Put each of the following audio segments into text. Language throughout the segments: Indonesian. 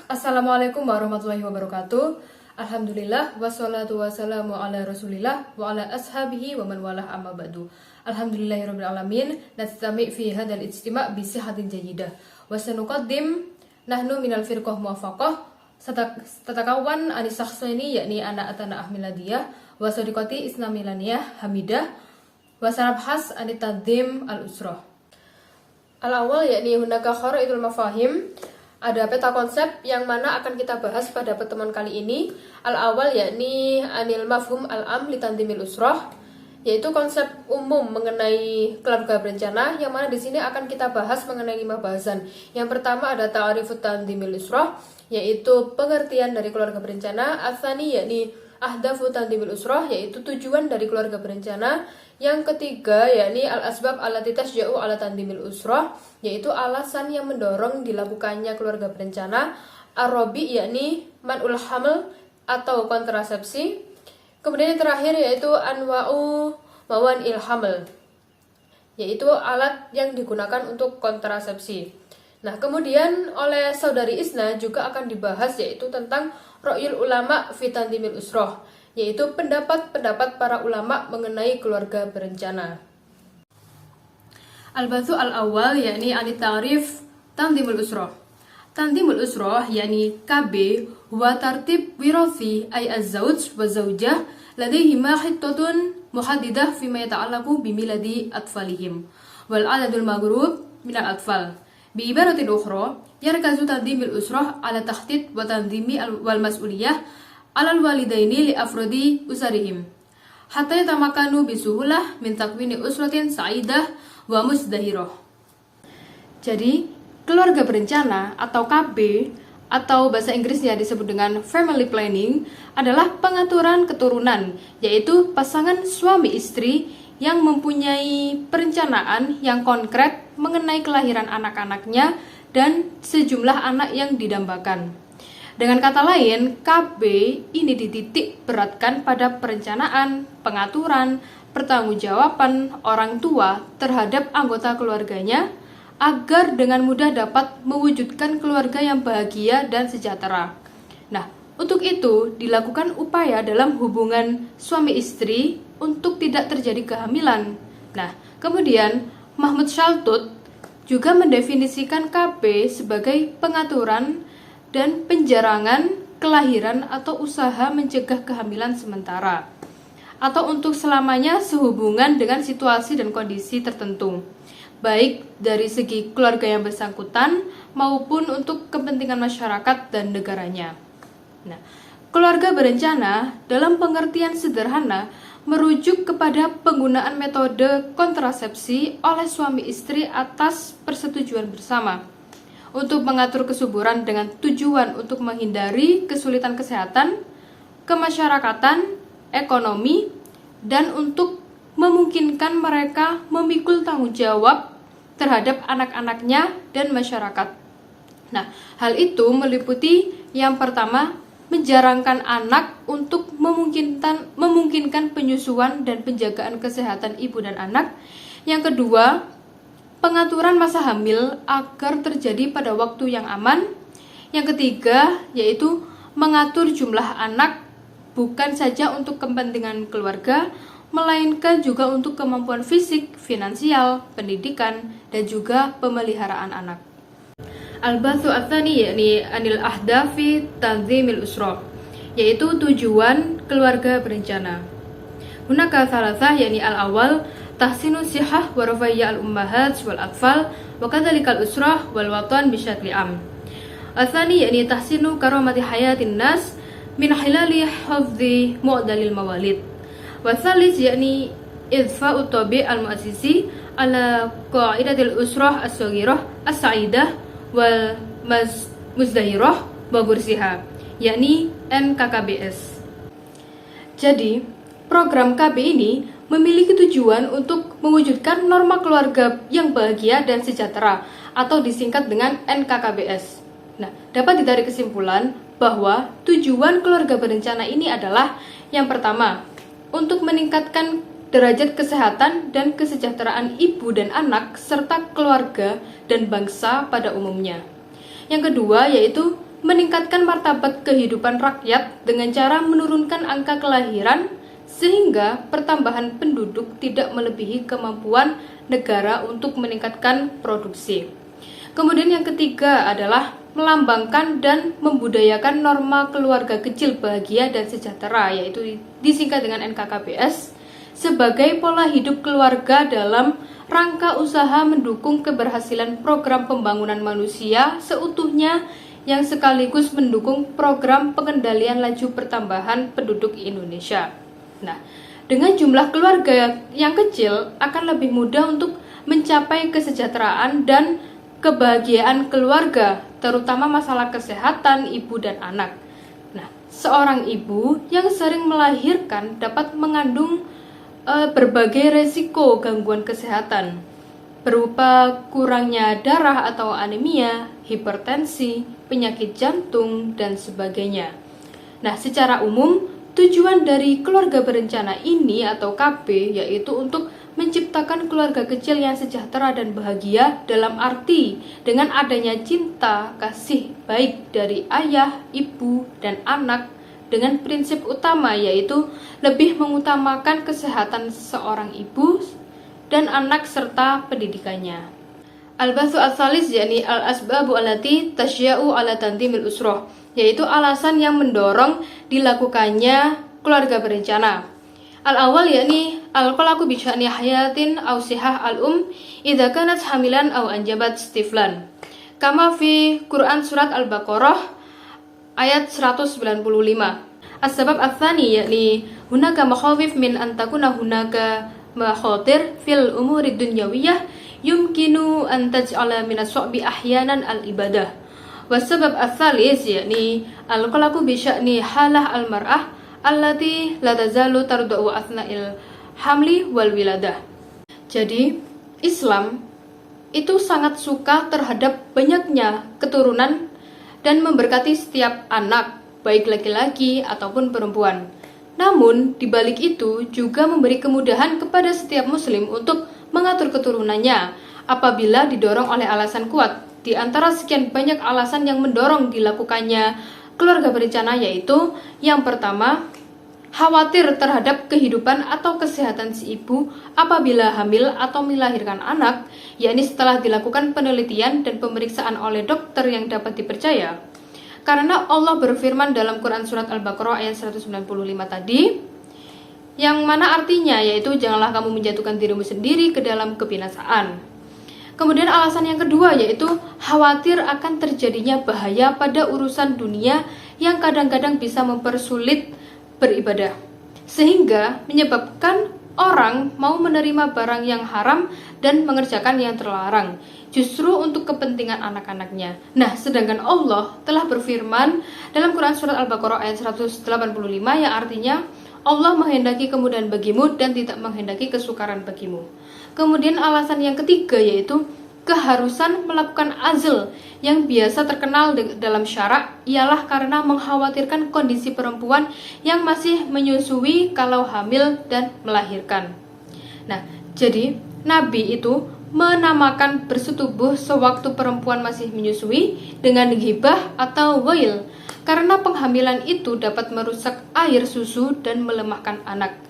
Assalamualaikum warahmatullahi wabarakatuh. Alhamdulillah wassalatu wassalamu ala rasulillah wa ala ashabihi wa man walah amma ba'du. Alhamdulillahirabbil alamin. Nastami' fi hadzal ijtima' bi sihatin jayyidah. Wa sanuqaddim nahnu minal firqah muwafaqah tatakawan anis sakhsaini yakni anak atana ahmiladiyah wa sadiqati isnamilaniyah hamidah wa sarabhas anit tadzim al-usrah. Al-awwal yakni hunaka kharaidul mafahim. Ada peta konsep yang mana akan kita bahas pada pertemuan kali ini. Al-awwal yakni anil mafhum al-am li tanzimil usrah, yaitu konsep umum mengenai keluarga berencana, yang mana di sini akan kita bahas mengenai 5 bahasan. Yang pertama ada ta'rifut tanzimil usrah, yaitu pengertian dari keluarga berencana. Ats-tsani yakni ahdafu tanzimil usrah, yaitu tujuan dari keluarga berencana. Yang ketiga yakni al-asbab allati tasja'u ala tanzimil usrah, yaitu alasan yang mendorong dilakukannya keluarga berencana. Ar-rabi yakni man'ul haml atau kontrasepsi. Kemudian yang terakhir yaitu anwa'u mawan'il haml, yaitu alat yang digunakan untuk kontrasepsi. Nah, kemudian oleh saudari Isna juga akan dibahas yaitu tentang ra'yul ulama fi tanzimil usrah, yaitu pendapat-pendapat para ulama mengenai keluarga berencana. Al-bathu al-awwal yakni anit ta'rif tanzimul usrah. Tanzimul usrah yakni KB huwa tartib wirathi ay az-zawj wa zawjah ladaihima khittatun muhaddidah fima yata'allaqu bimiladi atfalihim wal adadul maghrub min al-atfal. Bi ibaratin ukhra yarkazu tanzimul usrah ala takhtit wa tanzimi wal mas'uliyah alal walidaini li afrodi usarihim hatta yatamakanu bisuhulah min takwini usratin sa'idah wa musdahirah. Jadi, keluarga berencana atau KB atau bahasa Inggrisnya disebut dengan family planning adalah pengaturan keturunan, yaitu pasangan suami istri yang mempunyai perencanaan yang konkret mengenai kelahiran anak-anaknya dan sejumlah anak yang didambakan. Dengan kata lain, KB ini dititik beratkan pada perencanaan, pengaturan, pertanggungjawaban orang tua terhadap anggota keluarganya agar dengan mudah dapat mewujudkan keluarga yang bahagia dan sejahtera. Nah, untuk itu dilakukan upaya dalam hubungan suami istri untuk tidak terjadi kehamilan. Nah, kemudian Mahmud Shaltut juga mendefinisikan KB sebagai pengaturan dan penjarangan kelahiran atau usaha mencegah kehamilan sementara atau untuk selamanya sehubungan dengan situasi dan kondisi tertentu, baik dari segi keluarga yang bersangkutan maupun untuk kepentingan masyarakat dan negaranya. Nah, keluarga berencana dalam pengertian sederhana merujuk kepada penggunaan metode kontrasepsi oleh suami istri atas persetujuan bersama untuk mengatur kesuburan dengan tujuan untuk menghindari kesulitan kesehatan, kemasyarakatan, ekonomi, dan untuk memungkinkan mereka memikul tanggung jawab terhadap anak-anaknya dan masyarakat. Nah, hal itu meliputi yang pertama, menjarangkan anak untuk memungkinkan penyusuan dan penjagaan kesehatan ibu dan anak. Yang kedua, pengaturan masa hamil agar terjadi pada waktu yang aman. Yang ketiga, yaitu mengatur jumlah anak bukan saja untuk kepentingan keluarga, melainkan juga untuk kemampuan fisik, finansial, pendidikan, dan juga pemeliharaan anak. Al-bathu ats-tsani yakni anil ahdafi tanzimil usrah, yaitu tujuan keluarga berencana. Hunaka thalathah yakni al-awwal tahsinu sihah wa rafa'iyya al-ummahat wal atfal wa kadzalikal usrah wal watan bisyakli am. Ats-tsani yakni tahsinu karamati hayatin nas min hilali hafdhi mu'dalil mawalid. Wa tsalits yakni idfa'u tabi' al-mu'assisi ala qa'idatil usrah as-saghirah as-sa'idah wal muzdahirah wa gursiha, yakni NKKBS. Jadi, program KB ini memiliki tujuan untuk mewujudkan norma keluarga yang bahagia dan sejahtera atau disingkat dengan NKKBS. Nah, dapat ditarik kesimpulan bahwa tujuan keluarga berencana ini adalah yang pertama, untuk meningkatkan derajat kesehatan dan kesejahteraan ibu dan anak serta keluarga dan bangsa pada umumnya. Yang kedua yaitu meningkatkan martabat kehidupan rakyat dengan cara menurunkan angka kelahiran sehingga pertambahan penduduk tidak melebihi kemampuan negara untuk meningkatkan produksi. Kemudian yang ketiga adalah melambangkan dan membudayakan norma keluarga kecil bahagia dan sejahtera, yaitu disingkat dengan NKKBS, sebagai pola hidup keluarga dalam rangka usaha mendukung keberhasilan program pembangunan manusia seutuhnya yang sekaligus mendukung program pengendalian laju pertambahan penduduk Indonesia. Nah, dengan jumlah keluarga yang kecil akan lebih mudah untuk mencapai kesejahteraan dan kebahagiaan keluarga, terutama masalah kesehatan ibu dan anak. Nah, seorang ibu yang sering melahirkan dapat mengandung berbagai resiko gangguan kesehatan berupa kurangnya darah atau anemia, hipertensi, penyakit jantung, dan sebagainya. Nah, secara umum, tujuan dari keluarga berencana ini atau KB yaitu untuk menciptakan keluarga kecil yang sejahtera dan bahagia dalam arti dengan adanya cinta, kasih baik dari ayah, ibu, dan anak dengan prinsip utama yaitu lebih mengutamakan kesehatan seorang ibu dan anak serta pendidikannya. Al-Bathu Ats-Tsalis yakni al-asbabu allati tasya'u ala tanzimil usrah, yaitu alasan yang mendorong dilakukannya keluarga berencana. Al-awwal yakni al-qalaqu bi sya'ni hayatin aw sihah al-um idza kanat hamilan aw anjabat tiflan. Kama fi Quran surat Al-Baqarah ayat 195. As-sabab ats-tsani yakni hunaka makhawif min an takuna hunaka makhatir fil umuri dunyawiyah yumkinu an taj'ala min as-su'bi ahyanan al-ibadah. Was-sabab ats-tsalis yakni al-qalaqu bi sya'ni halah al-mar'ah allati la tazalu tarda'u athna'il hamli wal wiladah. Jadi, Islam itu sangat suka terhadap banyaknya keturunan dan memberkati setiap anak, baik laki-laki ataupun perempuan. Namun, di balik itu juga memberi kemudahan kepada setiap muslim untuk mengatur keturunannya apabila didorong oleh alasan kuat. Di antara sekian banyak alasan yang mendorong dilakukannya keluarga berencana yaitu yang pertama, khawatir terhadap kehidupan atau kesehatan si ibu apabila hamil atau melahirkan anak, yakni setelah dilakukan penelitian dan pemeriksaan oleh dokter yang dapat dipercaya. Karena Allah berfirman dalam Quran surat Al-Baqarah ayat 195 tadi, yang mana artinya yaitu janganlah kamu menjatuhkan dirimu sendiri ke dalam kebinasaan. Kemudian alasan yang kedua yaitu khawatir akan terjadinya bahaya pada urusan dunia yang kadang-kadang bisa mempersulit beribadah, sehingga menyebabkan orang mau menerima barang yang haram dan mengerjakan yang terlarang, justru untuk kepentingan anak-anaknya. Nah, sedangkan Allah telah berfirman dalam Quran surat Al-Baqarah ayat 185 yang artinya Allah menghendaki kemudahan bagimu dan tidak menghendaki kesukaran bagimu. Kemudian alasan yang ketiga yaitu keharusan melakukan azl yang biasa terkenal dalam syarak ialah karena mengkhawatirkan kondisi perempuan yang masih menyusui kalau hamil dan melahirkan. Nah, jadi Nabi itu menamakan bersetubuh sewaktu perempuan masih menyusui dengan ghibah atau wail karena penghamilan itu dapat merusak air susu dan melemahkan anak.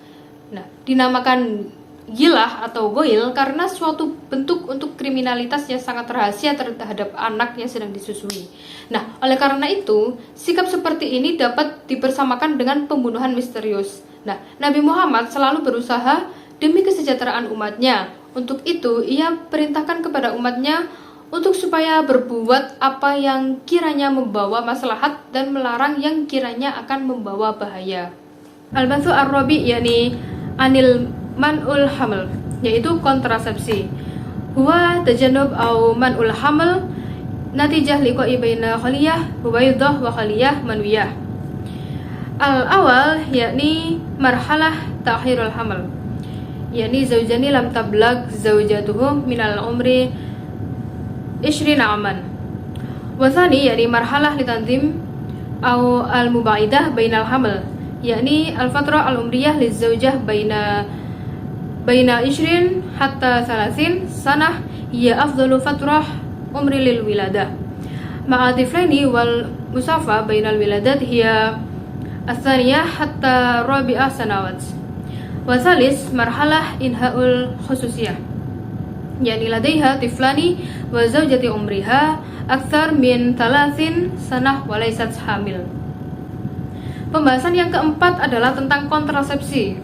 Nah, dinamakan gilah atau wail karena suatu bentuk untuk kriminalitas yang sangat rahasia terhadap anak yang sedang disusui. Nah, oleh karena itu, sikap seperti ini dapat dipersamakan dengan pembunuhan misterius. Nah, Nabi Muhammad selalu berusaha demi kesejahteraan umatnya. Untuk itu, ia perintahkan kepada umatnya untuk supaya berbuat apa yang kiranya membawa maslahat dan melarang yang kiranya akan membawa bahaya. Al-Bathu Ar-Rabi yakni anil man'ul hamil, yaitu kontrasepsi. Huwa tajannub au man'ul hamil natijah liqa'i baina khaliyah huwaidah wa khaliyah manwiyah. Al-awal yakni marhalah ta'khirul hamil, yakni zaujani lam tablag zaujatuhum minal umri 20 aman. Wa thani yakni marhalah litanzim au al-mubaidah bainal hamil, yakni al-fatrah al-umriyah lizaujah baina 20 hatta 30 sanah hiya afdalu fatrah umri lil wiladah. مع طفلين والمسافة بين الولادات هي الثانية حتى رابع سنوات. وثالث مرحلة إنهاء الخصوصية، يعني لديها طفلان وزوجة عمرها أكثر من 30 سنة وليست حامل. Pembahasan yang keempat adalah tentang kontrasepsi.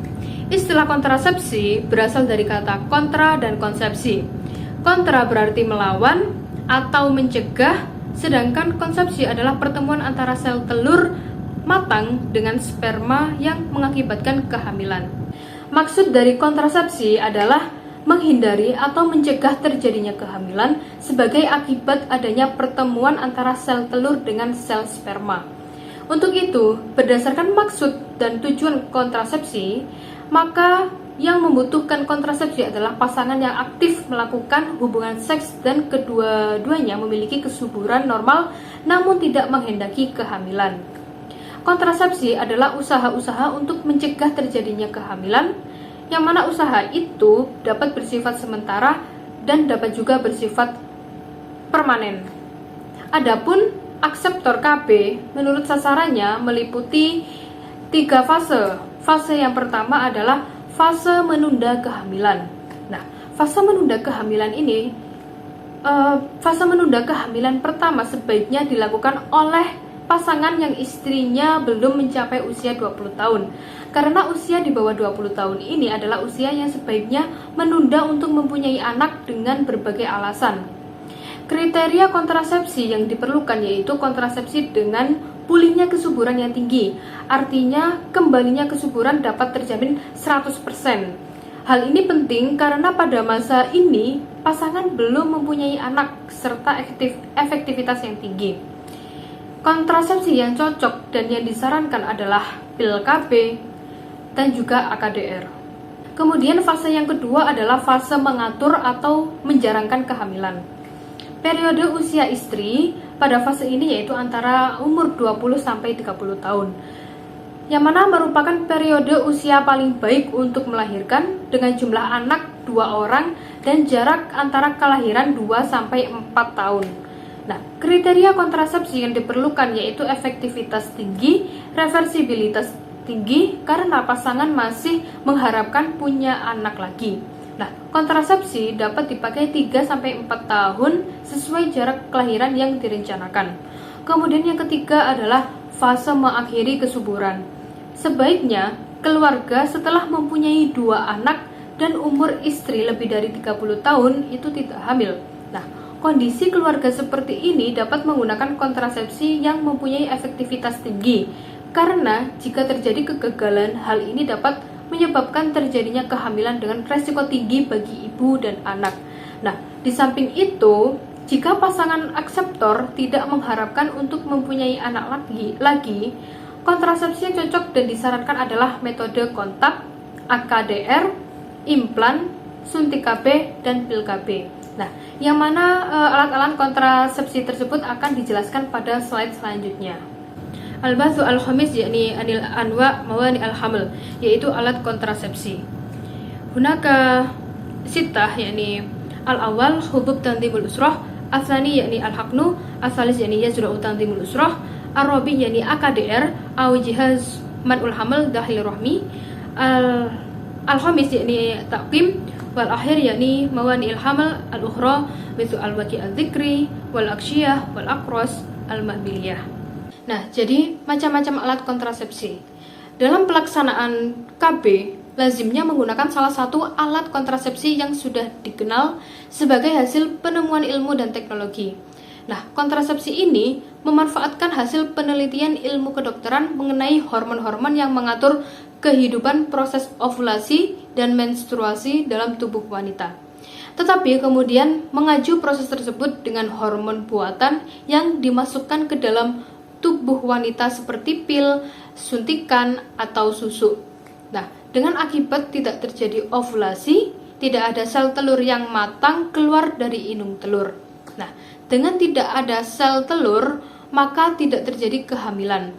Istilah kontrasepsi berasal dari kata kontra dan konsepsi. Kontra berarti melawan atau mencegah, sedangkan konsepsi adalah pertemuan antara sel telur matang dengan sperma yang mengakibatkan kehamilan. Maksud dari kontrasepsi adalah menghindari atau mencegah terjadinya kehamilan sebagai akibat adanya pertemuan antara sel telur dengan sel sperma. Untuk itu, berdasarkan maksud dan tujuan kontrasepsi, maka yang membutuhkan kontrasepsi adalah pasangan yang aktif melakukan hubungan seks dan kedua-duanya memiliki kesuburan normal namun tidak menghendaki kehamilan. Kontrasepsi adalah usaha-usaha untuk mencegah terjadinya kehamilan, yang mana usaha itu dapat bersifat sementara dan dapat juga bersifat permanen. Adapun akseptor KB menurut sasarannya meliputi 3 fase. Fase yang pertama adalah fase menunda kehamilan. Nah, fase menunda kehamilan ini, fase menunda kehamilan pertama sebaiknya dilakukan oleh pasangan yang istrinya belum mencapai usia 20 tahun. Karena usia di bawah 20 tahun ini adalah usia yang sebaiknya menunda untuk mempunyai anak dengan berbagai alasan. Kriteria kontrasepsi yang diperlukan yaitu kontrasepsi dengan pulihnya kesuburan yang tinggi. Artinya kembalinya kesuburan dapat terjamin 100%. Hal ini penting karena pada masa ini pasangan belum mempunyai anak serta efektivitas yang tinggi. Kontrasepsi yang cocok dan yang disarankan adalah pil KB dan juga AKDR. Kemudian fase yang kedua adalah fase mengatur atau menjarangkan kehamilan. Periode usia istri pada fase ini yaitu antara umur 20 sampai 30 tahun. Yang mana merupakan periode usia paling baik untuk melahirkan dengan jumlah anak 2 orang dan jarak antara kelahiran 2 sampai 4 tahun. Nah, kriteria kontrasepsi yang diperlukan yaitu efektivitas tinggi, reversibilitas tinggi karena pasangan masih mengharapkan punya anak lagi. Nah, kontrasepsi dapat dipakai 3 sampai 4 tahun sesuai jarak kelahiran yang direncanakan. Kemudian yang ketiga adalah fase mengakhiri kesuburan. Sebaiknya keluarga setelah mempunyai 2 anak dan umur istri lebih dari 30 tahun itu tidak hamil. Nah, kondisi keluarga seperti ini dapat menggunakan kontrasepsi yang mempunyai efektivitas tinggi, karena jika terjadi kegagalan, hal ini dapat menyebabkan terjadinya kehamilan dengan resiko tinggi bagi ibu dan anak. Nah, di samping itu, jika pasangan akseptor tidak mengharapkan untuk mempunyai anak lagi, kontrasepsi yang cocok dan disarankan adalah metode kontak, AKDR, implan, suntik KB, dan pil KB. Nah, yang mana alat-alat kontrasepsi tersebut akan dijelaskan pada slide selanjutnya. Al-Bathu al-Khamis yakni anil anwa mawani al-haml, yaitu alat kontrasepsi. Hunaka sittah yakni al-awwal hubub tanzimul usrah, al-tsani yakni al-haqnu, al-tsalis yakni yazra'u tanzimul usrah, ar-rabi yakni AKDR au jihaz man'ul haml dakhil rahmi, al-khamis yakni taqim, wal akhir yakni mawani al-haml al-ukhra mithlu al-waqi al-dzikri wal aksyiyah wal aqras al-mahbiliyah. Nah, jadi macam-macam alat kontrasepsi. Dalam pelaksanaan KB, lazimnya menggunakan salah satu alat kontrasepsi yang sudah dikenal sebagai hasil penemuan ilmu dan teknologi. Nah, kontrasepsi ini memanfaatkan hasil penelitian ilmu kedokteran mengenai hormon-hormon yang mengatur kehidupan proses ovulasi dan menstruasi dalam tubuh wanita. Tetapi kemudian mengacu proses tersebut dengan hormon buatan yang dimasukkan ke dalam tubuh wanita seperti pil, suntikan, atau susu. Nah, dengan akibat tidak terjadi ovulasi, tidak ada sel telur yang matang keluar dari inung telur. Nah, dengan tidak ada sel telur, maka tidak terjadi kehamilan.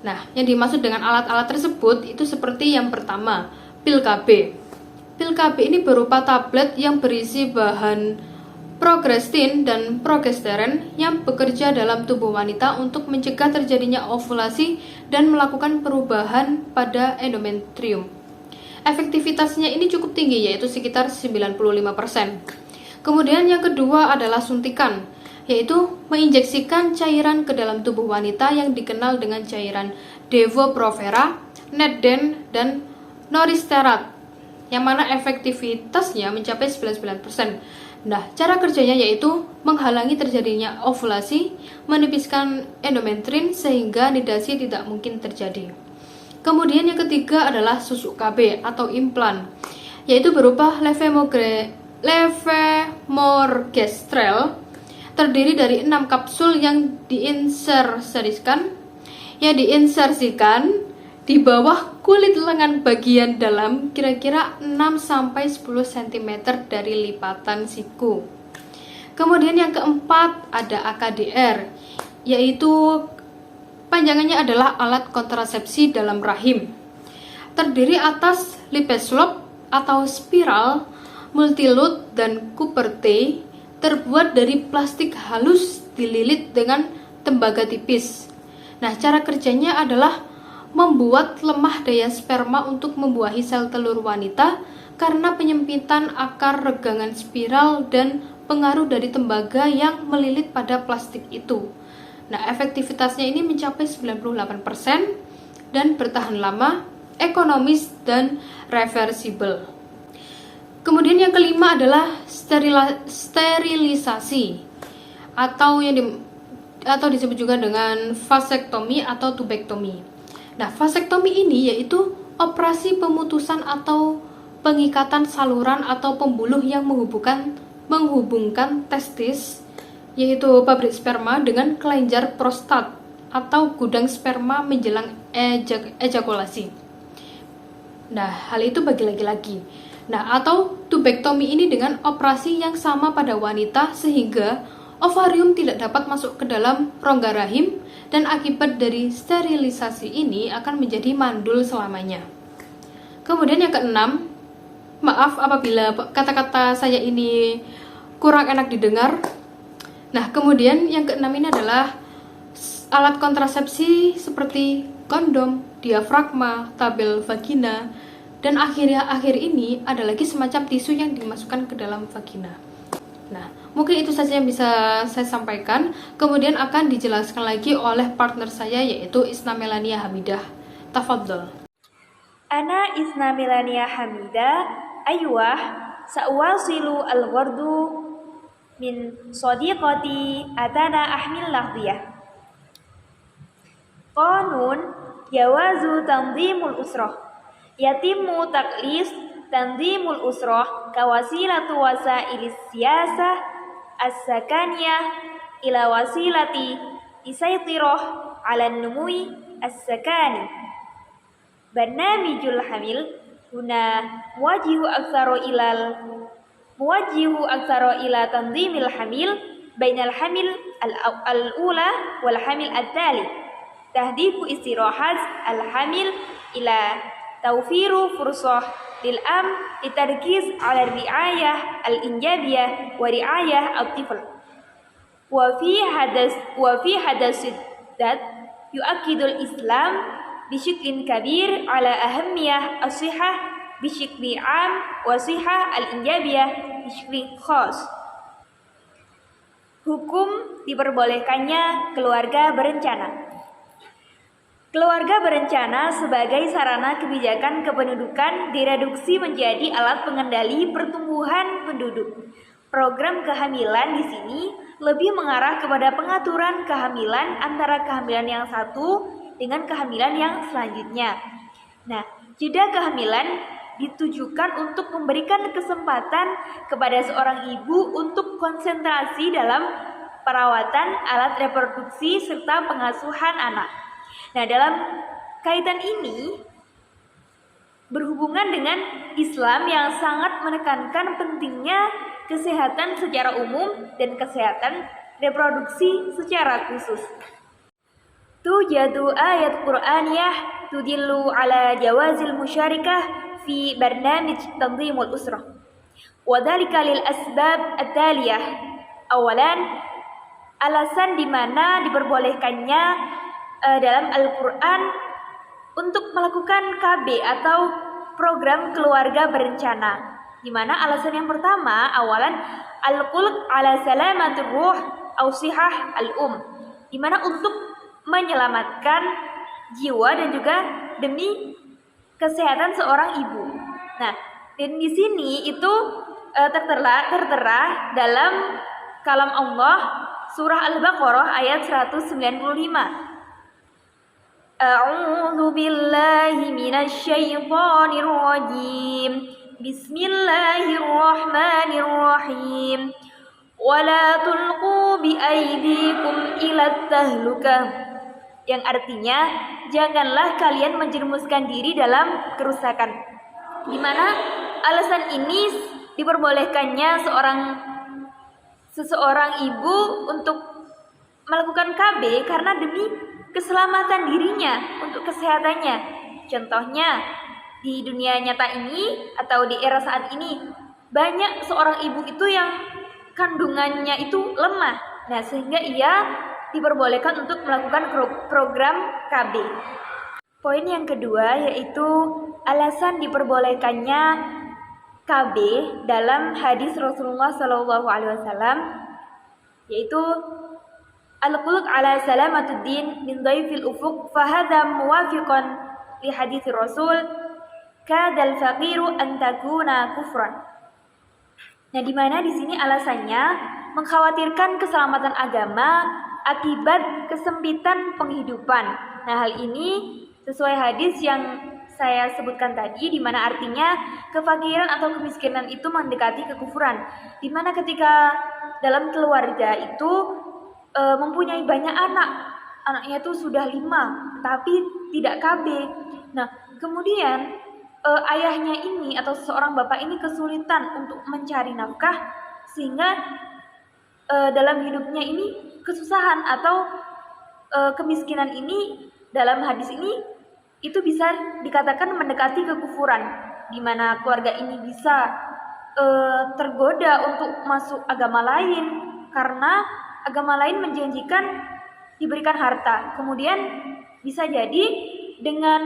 Nah, yang dimaksud dengan alat-alat tersebut itu seperti yang pertama, pil KB. Pil KB ini berupa tablet yang berisi bahan Progrestin dan progesteron yang bekerja dalam tubuh wanita untuk mencegah terjadinya ovulasi dan melakukan perubahan pada endometrium. Efektivitasnya ini cukup tinggi, yaitu sekitar 95%. Kemudian yang kedua adalah suntikan, yaitu menginjeksikan cairan ke dalam tubuh wanita yang dikenal dengan cairan Devo-Provera, Netden, dan Noristerat, yang mana efektivitasnya mencapai 99%. Nah, cara kerjanya yaitu menghalangi terjadinya ovulasi, menipiskan endometrium sehingga nidasi tidak mungkin terjadi. Kemudian yang ketiga adalah susuk KB atau implan, yaitu berupa levonorgestrel, terdiri dari 6 kapsul yang diinsersikan di bawah kulit lengan bagian dalam kira-kira 6-10 cm dari lipatan siku. Kemudian yang keempat ada AKDR, yaitu panjangannya adalah alat kontrasepsi dalam rahim. Terdiri atas Lipslop atau spiral, multiloop, dan Cooper T, terbuat dari plastik halus dililit dengan tembaga tipis. Nah, cara kerjanya adalah membuat lemah daya sperma untuk membuahi sel telur wanita karena penyempitan akar regangan spiral dan pengaruh dari tembaga yang melilit pada plastik itu. Nah, efektivitasnya ini mencapai 98% dan bertahan lama, ekonomis, dan reversible. Kemudian yang kelima adalah sterilisasi atau disebut juga dengan vasektomi atau tubektomi. Nah, vasektomi ini yaitu operasi pemutusan atau pengikatan saluran atau pembuluh yang menghubungkan testis, yaitu pabrik sperma, dengan kelenjar prostat atau gudang sperma menjelang ejakulasi. Nah, hal itu bagi laki-laki. Nah, atau tubektomi ini dengan operasi yang sama pada wanita sehingga ovarium tidak dapat masuk ke dalam rongga rahim, dan akibat dari sterilisasi ini akan menjadi mandul selamanya. Kemudian yang keenam, maaf apabila kata-kata saya ini kurang enak didengar. Nah, kemudian yang keenam ini adalah alat kontrasepsi seperti kondom, diafragma, tabel vagina, dan akhir ini ada lagi semacam tisu yang dimasukkan ke dalam vagina. Nah, mungkin itu saja yang bisa saya sampaikan. Kemudian akan dijelaskan lagi oleh partner saya, yaitu Isna Melania Hamidah. Tafadhol. Ana Isna Melania Hamidah. Aywah, sa'wasilu al-ghardu min sadiqati atana ahmil lahdiyah. Qanun jawazu tanzimul usrah. Yatimu taklis tanzimul usrah kawasilatu wasailis siyasah as-sakaniyah ila wasilati isaytirah ala numui as-sakani. Barnamijul hamil huna muwajihu aktsara ila tanzimil hamil bainal hamil al-ula wal hamil at-tali. Tahdifu istirahat al-hamil ila tawfiru fursah lil'am litarkiz ala ri'ayah al-injabiyah wa ri'ayah al-tifl. Wa fi hadasiddat yu'akidul Islam bisyiklin kabir ala ahammiyah as-sihah bisyikli am wa sihah al-injabiyah bisyikli khas. Hukum diperbolehkannya keluarga berencana. Keluarga berencana sebagai sarana kebijakan kependudukan direduksi menjadi alat pengendali pertumbuhan penduduk. Program kehamilan di sini lebih mengarah kepada pengaturan kehamilan antara kehamilan yang satu dengan kehamilan yang selanjutnya. Nah, jeda kehamilan ditujukan untuk memberikan kesempatan kepada seorang ibu untuk konsentrasi dalam perawatan alat reproduksi serta pengasuhan anak. Nah, dalam kaitan ini berhubungan dengan Islam yang sangat menekankan pentingnya kesehatan secara umum dan kesehatan reproduksi secara khusus. Tujadu ayat Qur'aniyah tudillu ala jawazil musyarikah fi barnamij tanzimul usrah. Wa dhalika lil asbab at-taliyah. Awalan, alasan di mana diperbolehkannya dalam Al-Quran untuk melakukan KB atau program keluarga berencana. Di mana alasan yang pertama, awalan al-qulq ala salamatir ruh au sihah al-um. Di mana untuk menyelamatkan jiwa dan juga demi kesehatan seorang ibu. Nah, dan di sini itu tertera dalam kalam Allah surah Al-Baqarah ayat 195. A'udzu billahi minasy syaithanir rajim. Bismillahirrahmanirrahim. Wala tulqu biaidikum ila tahlukah. Yang artinya, janganlah kalian menjerumuskan diri dalam kerusakan. Di mana alasan ini diperbolehkannya seseorang ibu untuk melakukan KB karena demi keselamatan dirinya, untuk kesehatannya. Contohnya, di dunia nyata ini atau di era saat ini, banyak seorang ibu itu yang kandungannya itu lemah. Nah, sehingga ia diperbolehkan untuk melakukan program KB. Poin yang kedua yaitu alasan diperbolehkannya KB dalam hadis Rasulullah SAW, yaitu al-qulq ala salamatuddin min dhaifil ufuq fahadha muwafiqan li hadis Rasul kadal faqiru an takuna kufran. Nah, di mana di sini alasannya mengkhawatirkan keselamatan agama akibat kesempitan penghidupan. Nah, hal ini sesuai hadis yang saya sebutkan tadi, di mana artinya kefakiran atau kemiskinan itu mendekati kekufuran. Di mana ketika dalam keluarga itu mempunyai banyak anaknya itu sudah 5, tapi tidak KB. Nah, kemudian ayahnya ini atau seorang bapak ini kesulitan untuk mencari nafkah, sehingga dalam hidupnya ini kesusahan atau kemiskinan ini dalam hadis ini itu bisa dikatakan mendekati kekufuran, di mana keluarga ini bisa tergoda untuk masuk agama lain karena agama lain menjanjikan diberikan harta. Kemudian bisa jadi dengan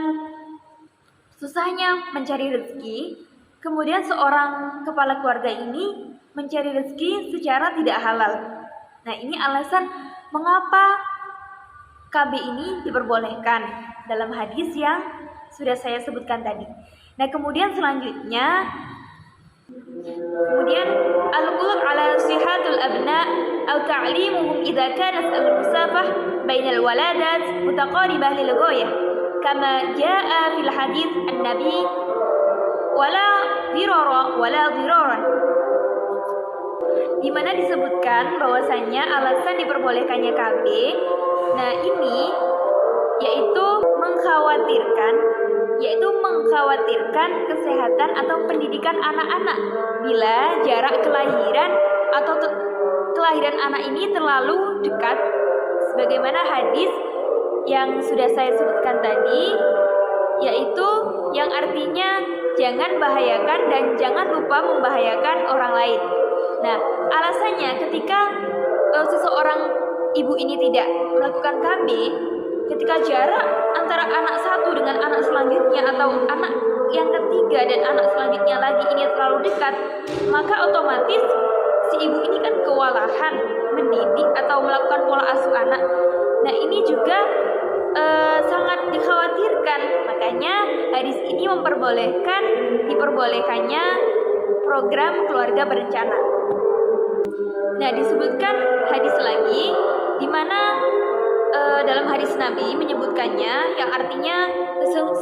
susahnya mencari rezeki, kemudian seorang kepala keluarga ini mencari rezeki secara tidak halal. Nah, ini alasan mengapa KB ini diperbolehkan dalam hadis yang sudah saya sebutkan tadi. Nah, kemudian selanjutnya al-qulq ala sihatul abna atau ta'limuhum idza kanat al-musafah bainal waladat mutaqaribah lil ghayah kama jaa fil hadis an-nabi wala diraran, di mana disebutkan bahwasanya alasan diperbolehkannya KB, nah ini yaitu mengkhawatirkan kesehatan atau pendidikan anak-anak bila jarak kelahiran atau kelahiran anak ini terlalu dekat, sebagaimana hadis yang sudah saya sebutkan tadi, yaitu yang artinya jangan bahayakan dan jangan lupa membahayakan orang lain. Nah, alasannya ketika seseorang ibu ini tidak melakukan KB, ketika jarak antara anak satu dengan anak selanjutnya atau anak yang ketiga dan anak selanjutnya lagi ini terlalu dekat, maka otomatis si ibu ini kan kewalahan mendidik atau melakukan pola asuh anak. Nah, ini juga sangat dikhawatirkan. Makanya hadis ini diperbolehkannya program keluarga berencana. Nah, disebutkan hadis lagi di mana dalam hadis Nabi menyebutkannya yang artinya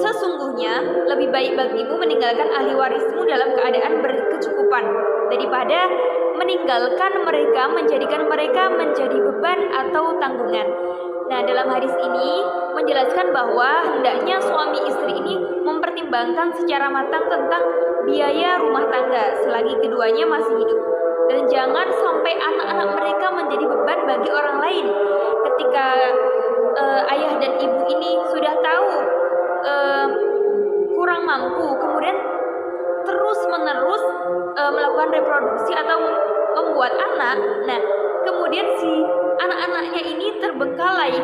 sesungguhnya lebih baik bagimu meninggalkan ahli warismu dalam keadaan berkecukupan daripada meninggalkan mereka, menjadikan mereka menjadi beban atau tanggungan. Nah, dalam hadis ini menjelaskan bahwa hendaknya suami istri ini mempertimbangkan secara matang tentang biaya rumah tangga selagi keduanya masih hidup. Dan jangan sampai anak-anak mereka menjadi beban bagi orang lain. Ketika ayah dan ibu ini sudah tahu kurang mampu, kemudian terus-menerus melakukan reproduksi atau membuat anak. Nah,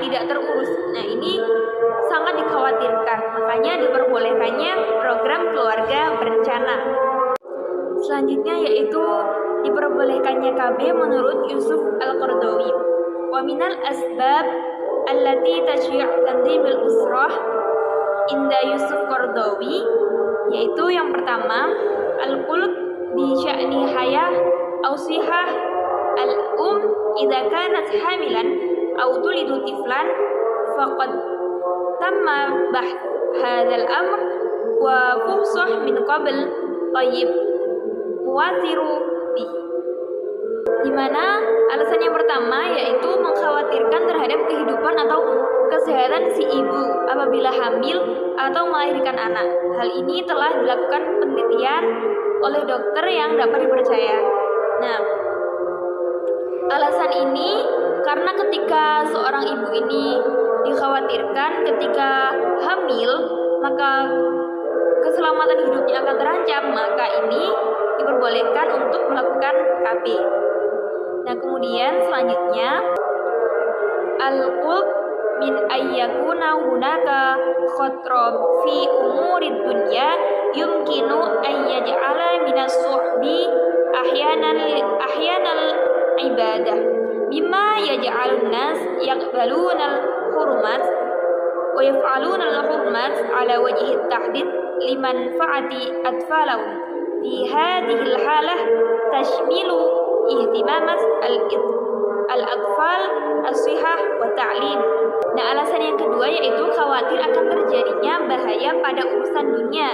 tidak terurus. Nah, ini sangat dikhawatirkan, makanya diperbolehkannya program keluarga berencana. Selanjutnya yaitu diperbolehkannya KB menurut Yusuf Al-Qaradawi. Wa minal asbab allati tashyi' tanzimul usrah inda Yusuf Qaradawi, yaitu yang pertama al-qulq bi sya'ni hayah aw sihah al-um idza kanat hamilan aw tulidu tiflan faqad tamma bahth hadzal amr wa fuhsah min qabl tayyib muwathiru bih. Di mana alasan yang pertama yaitu mengkhawatirkan terhadap kehidupan atau kesehatan si ibu apabila hamil atau melahirkan anak. Hal ini telah dilakukan penelitian oleh dokter yang dapat dipercaya. Nah, alasan ini karena ketika seorang ibu ini dikhawatirkan ketika hamil maka keselamatan hidupnya akan terancam, maka ini diperbolehkan untuk melakukan KB. Nah, kemudian selanjutnya al-qulq min ayyakuna hunaka khatrab fi umurid dunya yumkinu ayyaj'ala minas suhbi ahyanal ibadah bima yaj'alun nas yaqbaluna al-hurmat wa yaf'aluna al-hurmat ala wajhi at-tahdid liman fa'ati atfalahum. Fi hadhihi al-halah tashmilu ihtimamat al-atfal as-sihah wa ta'lim. Nah, alasan yang kedua yaitu khawatir akan terjadinya bahaya pada urusan dunia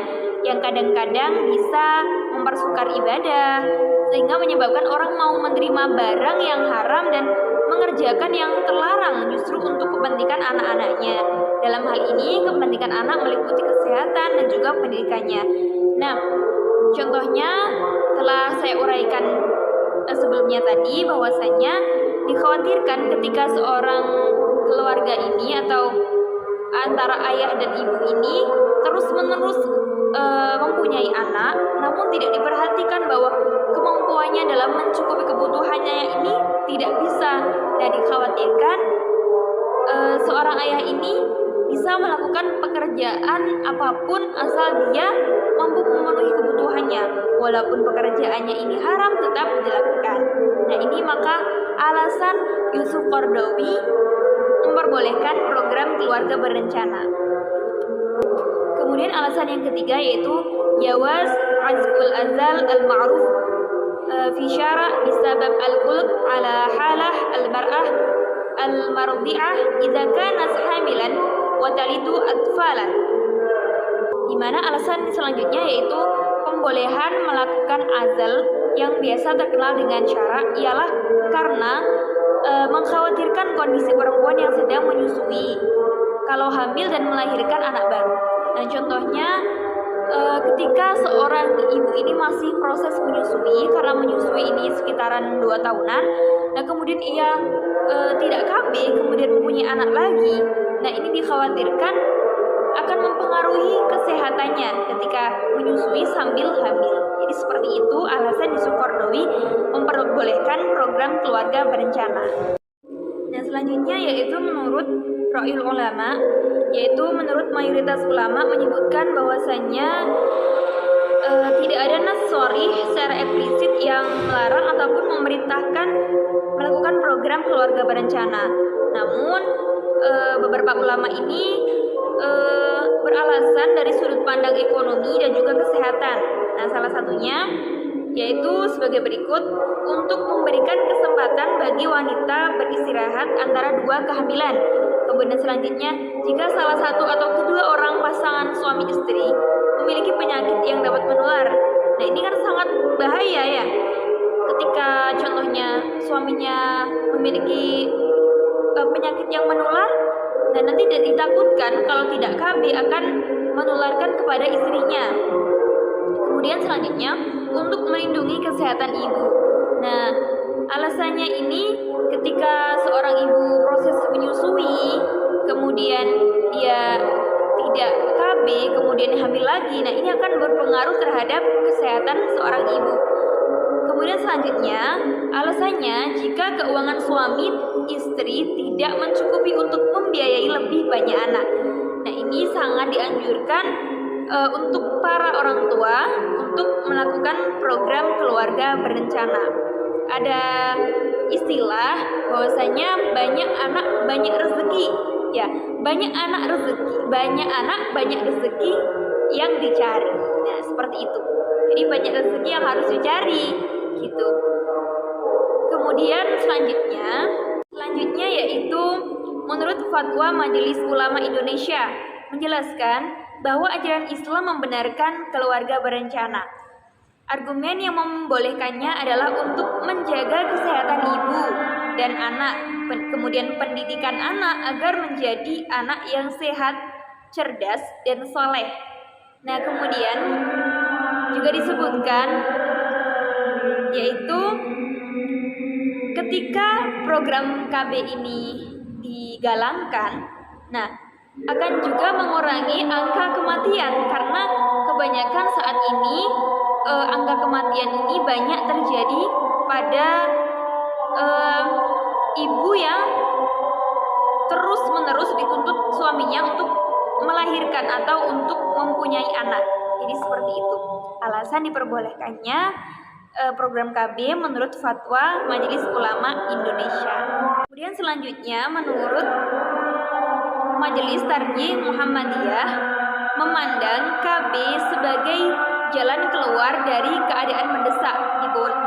yang kadang-kadang bisa mempersukar ibadah sehingga menyebabkan orang mau menerima barang yang haram dan mengerjakan yang terlarang justru untuk kepentingan anak-anaknya. Dalam hal ini kepentingan anak meliputi kesehatan dan juga pendidikannya. Nah, contohnya telah saya uraikan sebelumnya tadi bahwasanya dikhawatirkan ketika seorang keluarga ini atau antara ayah dan ibu ini terus-menerus mempunyai anak namun tidak diperhatikan bahwa kemampuannya dalam mencukupi kebutuhannya ini tidak bisa. Dan dikhawatirkan seorang ayah ini bisa melakukan pekerjaan apapun asal dia mampu memenuhi kebutuhannya, walaupun pekerjaannya ini haram tetap dilakukan. Nah, ini maka alasan Yusuf Qaradawi memperbolehkan program keluarga berencana. Kemudian alasan yang ketiga yaitu jawaz azbul azal al-ma'ruf fi syara' bisabab al-qulq ala halah al-mar'ah al-mardi'ah idza kanat hamilan wa talidu atfalan. Di mana alasan selanjutnya yaitu pembolehan melakukan azal yang biasa terkenal dengan syara' ialah karena mengkhawatirkan kondisi perempuan yang sedang menyusui kalau hamil dan melahirkan anak baru. Nah, contohnya ketika seorang ibu ini masih proses menyusui, karena menyusui ini sekitaran 2 tahunan, nah kemudian ia tidak KB, kemudian mempunyai anak lagi. Nah, ini dikhawatirkan akan mempengaruhi kesehatannya ketika menyusui sambil hamil. Jadi seperti itu alasan Yusuf Qaradawi memperbolehkan program keluarga berencana. Nah, selanjutnya yaitu menurut Ra'yul Ulama, yaitu menurut mayoritas ulama menyebutkan bahwasannya tidak ada nas sharih secara eksplisit yang melarang ataupun memerintahkan melakukan program keluarga berencana. Namun beberapa ulama ini beralasan dari sudut pandang ekonomi dan juga kesehatan. Nah, salah satunya yaitu sebagai berikut: untuk memberikan kesempatan bagi wanita beristirahat antara 2 kehamilan. Kemudian selanjutnya, jika salah satu atau kedua orang pasangan suami istri memiliki penyakit yang dapat menular. Nah, ini kan sangat bahaya ya. Ketika contohnya suaminya memiliki penyakit yang menular, dan nanti ditakutkan kalau tidak KB akan menularkan kepada istrinya. Kemudian selanjutnya, untuk melindungi kesehatan ibu. Nah, alasannya ini ketika seorang ibu proses menyusui, kemudian dia tidak KB, kemudian hamil lagi, nah ini akan berpengaruh terhadap kesehatan seorang ibu. Kemudian selanjutnya, alasannya jika keuangan suami istri tidak mencukupi untuk membiayai lebih banyak anak. Nah, ini sangat dianjurkan untuk para orang tua untuk melakukan program keluarga berencana. Ada istilah bahwasanya banyak anak banyak rezeki, ya, banyak anak banyak rezeki yang dicari. Nah, seperti itu. Jadi banyak rezeki yang harus dicari, gitu. Kemudian selanjutnya yaitu menurut fatwa Majelis Ulama Indonesia menjelaskan bahwa ajaran Islam membenarkan keluarga berencana. Argumen yang membolehkannya adalah untuk menjaga kesehatan ibu dan anak, kemudian pendidikan anak agar menjadi anak yang sehat, cerdas, dan soleh. Nah, kemudian juga disebutkan yaitu ketika program KB ini digalangkan, nah, akan juga mengurangi angka kematian karena kebanyakan saat ini angka kematian ini banyak terjadi pada ibu yang terus-menerus dituntut suaminya untuk melahirkan atau untuk mempunyai anak. Jadi seperti itu alasan diperbolehkannya program KB menurut fatwa Majelis Ulama Indonesia. Kemudian selanjutnya menurut Majelis Tarjih Muhammadiyah memandang KB sebagai jalan keluar dari keadaan mendesak.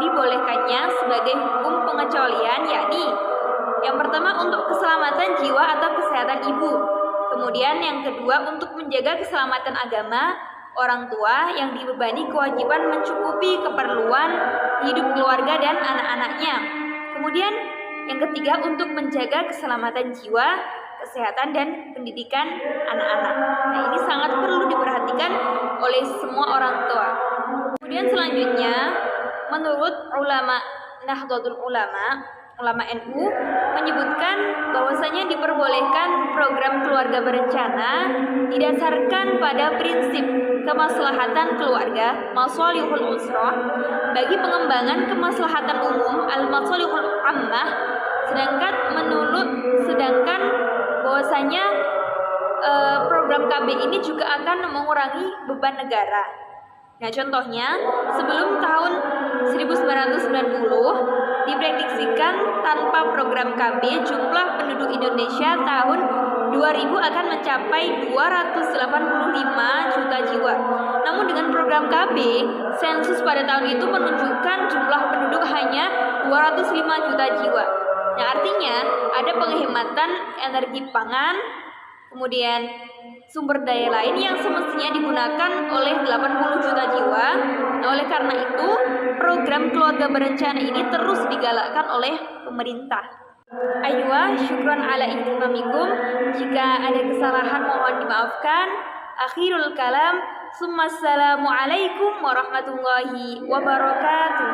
Dibolehkannya sebagai hukum pengecualian, yakni yang pertama untuk keselamatan jiwa atau kesehatan ibu. Kemudian yang kedua untuk menjaga keselamatan agama orang tua yang dibebani kewajiban mencukupi keperluan hidup keluarga dan anak-anaknya. Kemudian yang ketiga untuk menjaga keselamatan jiwa, kesehatan dan pendidikan anak-anak. Nah, ini sangat perlu diperhatikan oleh semua orang tua. Kemudian selanjutnya menurut ulama Nahdlatul Ulama NU menyebutkan bahwasanya diperbolehkan program keluarga berencana didasarkan pada prinsip kemaslahatan keluarga, masalihul usrah, bagi pengembangan kemaslahatan umum, al-masalihul ammah, sedangkan bahwasanya program KB ini juga akan mengurangi beban negara. Nah, contohnya sebelum tahun 1990 diprediksikan tanpa program KB jumlah penduduk Indonesia tahun 2000 akan mencapai 285 juta jiwa. Namun dengan program KB, sensus pada tahun itu menunjukkan jumlah penduduk hanya 205 juta jiwa. Nah, artinya ada penghematan energi pangan, kemudian sumber daya lain yang semestinya digunakan oleh 80 juta jiwa. Nah, oleh karena itu, program keluarga berencana ini terus digalakkan oleh pemerintah. Aywa, syukran ala ihtimamikum. Jika ada kesalahan mohon dimaafkan. Akhirul kalam. Assalamualaikum warahmatullahi wabarakatuh.